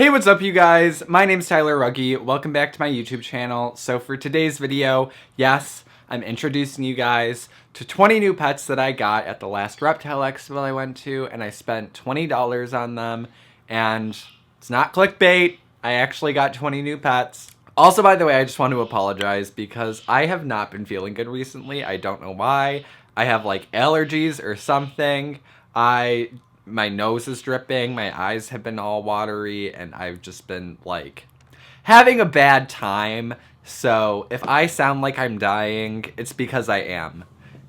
Hey, what's up you guys? My name's Tyler Rugge. Welcome back to my YouTube channel. So for today's video, yes, I'm introducing you guys to 20 new pets that I got at the last reptile expo I went to, and I spent $20 on them, and it's not clickbait. I actually got 20 new pets. Also, by the way, I just want to apologize because I have not been feeling good recently. I don't know why. I have like allergies or something. My nose is dripping, my eyes have been all watery, and I've just been like having a bad time. So if I sound like I'm dying, it's because I am.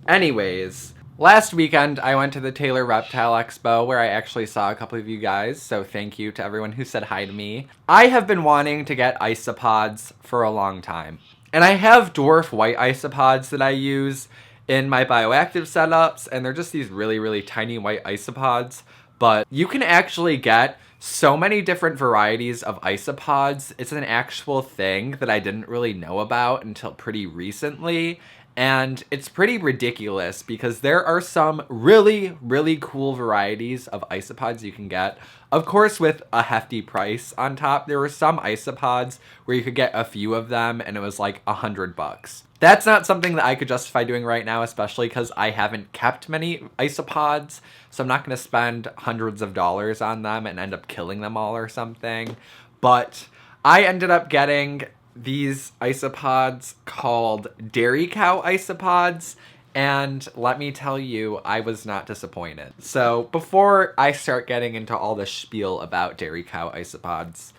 Anyways, last weekend I went to the Taylor Reptile Expo where I actually saw a couple of you guys, so thank you to everyone who said hi to me. I have been wanting to get isopods for a long time, and I have dwarf white isopods that I use in my bioactive setups, and they're just these really tiny white isopods. But you can actually get so many different varieties of isopods. It's an actual thing that I didn't really know about until pretty recently. And it's pretty ridiculous because there are some really cool varieties of isopods you can get. Of course, with a hefty price on top. There were some isopods where you could get a few of them and it was like $100. That's not something that I could justify doing right now, especially because I haven't kept many isopods. So I'm not going to spend hundreds of dollars on them and end up killing them all or something. But I ended up getting these isopods called Dairy Cow Isopods, and let me tell you, I was not disappointed. So before I start getting into all the spiel about Dairy Cow Isopods,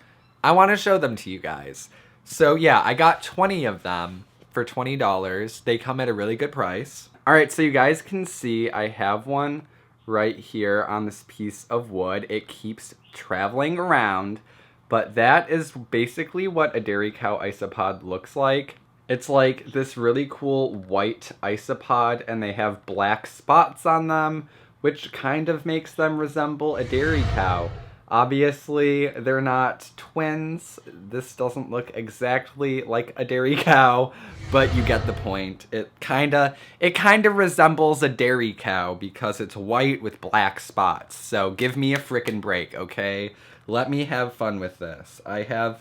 I want to show them to you guys. So yeah, I got 20 of them for $20. They come at a really good price. All right, so you guys can see I have one right here on this piece of wood. It keeps traveling around. But that is basically what a Dairy Cow Isopod looks like. It's like this really cool white isopod, and they have black spots on them, which kind of makes them resemble a dairy cow. Obviously, they're not twins. This doesn't look exactly like a dairy cow, but you get the point. It kinda resembles a dairy cow because it's white with black spots. So give me a frickin' break, okay? Let me have fun with this. I have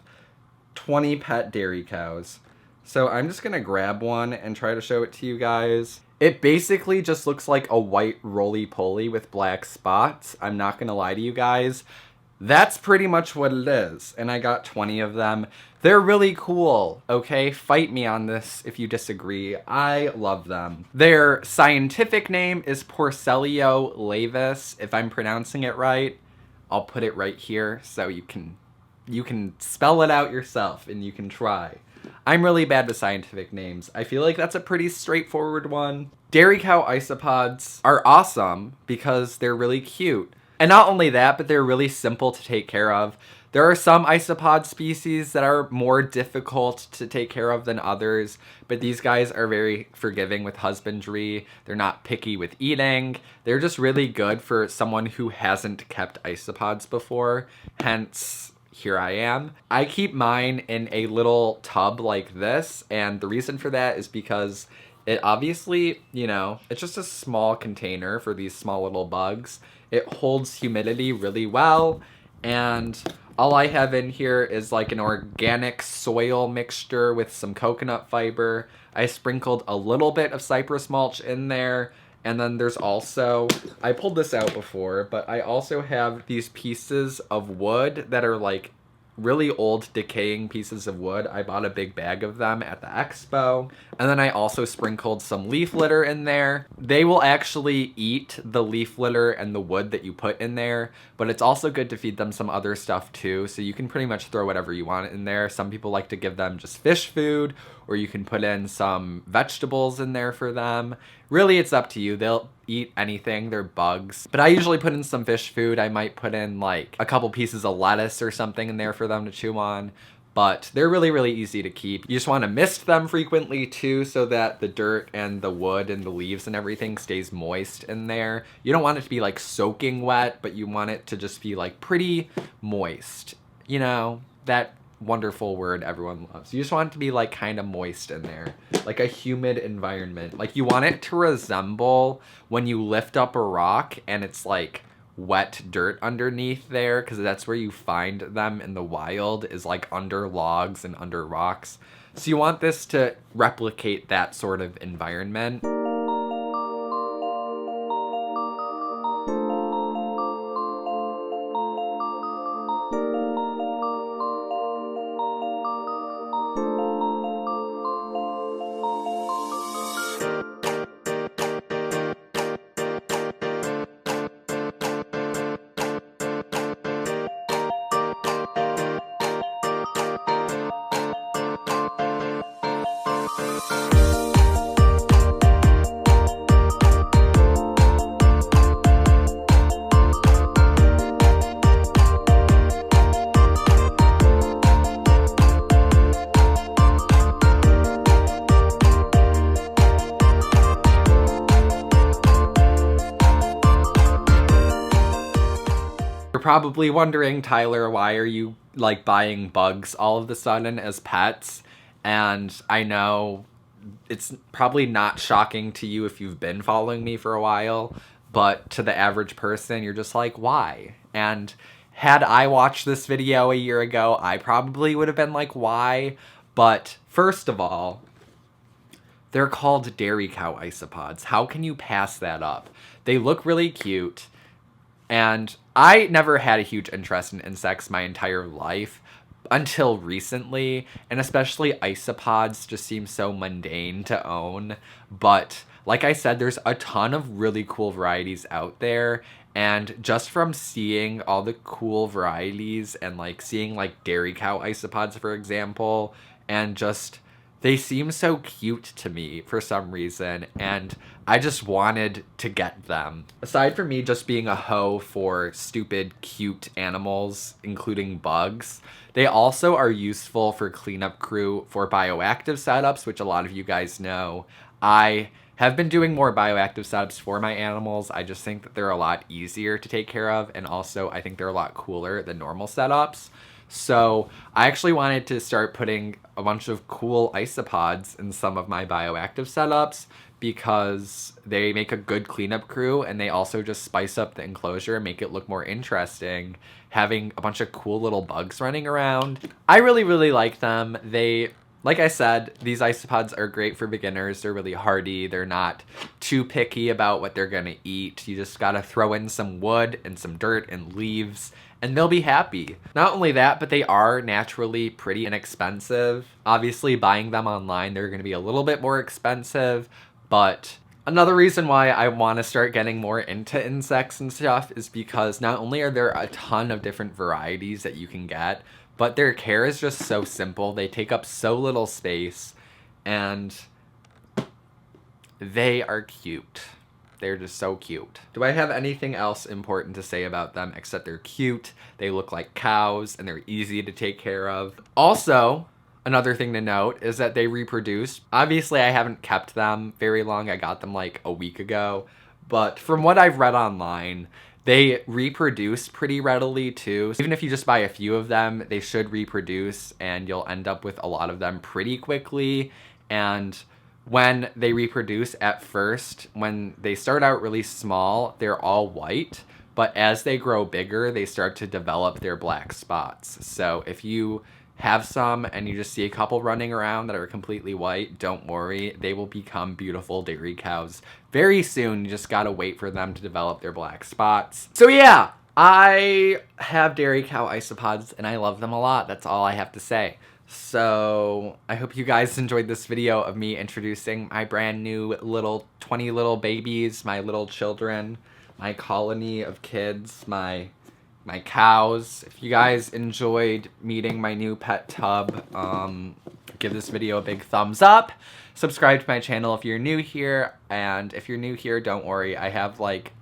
20 pet dairy cows. So I'm just gonna grab one and try to show it to you guys. It basically just looks like a white roly-poly with black spots. I'm not gonna lie to you guys. That's pretty much what it is. And I got 20 of them. They're really cool, okay? Fight me on this if you disagree. I love them. Their scientific name is Porcellio laevis, if I'm pronouncing it right. I'll put it right here so you can spell it out yourself and you can try. I'm really bad with scientific names. I feel like that's a pretty straightforward one. Dairy Cow Isopods are awesome because they're really cute. And not only that, but they're really simple to take care of. There are some isopod species that are more difficult to take care of than others, but these guys are very forgiving with husbandry. They're not picky with eating. They're just really good for someone who hasn't kept isopods before, hence here I am. I keep mine in a little tub like this, and the reason for that is because it obviously, you know, it's just a small container for these small little bugs. It holds humidity really well, and all I have in here is like an organic soil mixture with some coconut fiber. I sprinkled a little bit of cypress mulch in there. And then there's also, I pulled this out before, but I also have these pieces of wood that are like really old decaying pieces of wood. I bought a big bag of them at the expo. And then I also sprinkled some leaf litter in there. They will actually eat the leaf litter and the wood that you put in there, but it's also good to feed them some other stuff too. So you can pretty much throw whatever you want in there. Some people like to give them just fish food, or you can put in some vegetables in there for them. Really, it's up to you. They'll eat anything. They're bugs. But I usually put in some fish food. I might put in like a couple pieces of lettuce or something in there for them to chew on. But they're really easy to keep. You just want to mist them frequently too, so that the dirt and the wood and the leaves and everything stays moist in there. You don't want it to be like soaking wet, but you want it to just be like pretty moist. You know, that wonderful word everyone loves. You just want it to be like kind of moist in there, like a humid environment. Like you want it to resemble when you lift up a rock and it's like wet dirt underneath there, because that's where you find them in the wild, is like under logs and under rocks. So you want this to replicate that sort of environment. You're probably wondering, Tyler, why are you like buying bugs all of a sudden as pets? And I know it's probably not shocking to you if you've been following me for a while, but to the average person, you're just like, why? And had I watched this video a year ago, I probably would have been like, why? But first of all, they're called dairy cow isopods. How can you pass that up? They look really cute. And I never had a huge interest in insects my entire life until recently, and especially isopods just seem so mundane to own. But like I said, there's a ton of really cool varieties out there, and just from seeing all the cool varieties and like seeing like dairy cow isopods, for example, and just they seem so cute to me for some reason, and I just wanted to get them. Aside from me just being a hoe for stupid, cute animals, including bugs, they also are useful for cleanup crew for bioactive setups, which a lot of you guys know. I have been doing more bioactive setups for my animals. I just think that they're a lot easier to take care of, and also I think they're a lot cooler than normal setups. So I actually wanted to start putting a bunch of cool isopods in some of my bioactive setups because they make a good cleanup crew, and they also just spice up the enclosure and make it look more interesting, having a bunch of cool little bugs running around. I really, really like them. Like I said, these isopods are great for beginners. They're really hardy. They're not too picky about what they're gonna eat. You just gotta throw in some wood and some dirt and leaves, and they'll be happy. Not only that, but they are naturally pretty inexpensive. Obviously, buying them online, they're gonna be a little bit more expensive, but another reason why I want to start getting more into insects and stuff is because not only are there a ton of different varieties that you can get, but their care is just so simple. They take up so little space, and they are cute. They're just so cute. Do I have anything else important to say about them except they're cute, they look like cows, and they're easy to take care of? Also, another thing to note is that they reproduce. Obviously, I haven't kept them very long. I got them like a week ago. But from what I've read online, they reproduce pretty readily too. So even if you just buy a few of them, they should reproduce, and you'll end up with a lot of them pretty quickly. And when they reproduce at first, when they start out really small, they're all white. But as they grow bigger, they start to develop their black spots. So if you have some and you just see a couple running around that are completely white, don't worry. They will become beautiful dairy cows very soon. You just gotta wait for them to develop their black spots. So yeah, I have dairy cow isopods and I love them a lot. That's all I have to say. So I hope you guys enjoyed this video of me introducing my brand new 20 little babies, my little children, my colony of kids, my cows. If you guys enjoyed meeting my new pet tub, give this video a big thumbs up. Subscribe to my channel if you're new here, and if you're new here, don't worry, I have like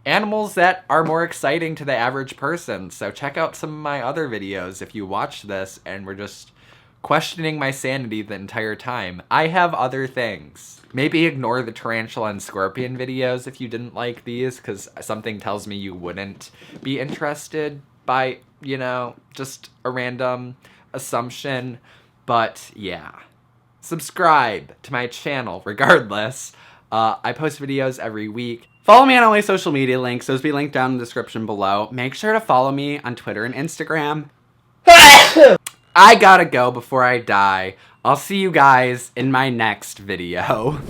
animals that are more exciting to the average person, so check out some of my other videos if you watch this and were just questioning my sanity the entire time. I have other things. Maybe ignore the tarantula and scorpion videos if you didn't like these, because something tells me you wouldn't be interested by, you know, just a random assumption. But yeah, subscribe to my channel regardless. I post videos every week. Follow me on all my social media links. Those will be linked down in the description below. Make sure to follow me on Twitter and Instagram. I gotta go before I die. I'll see you guys in my next video.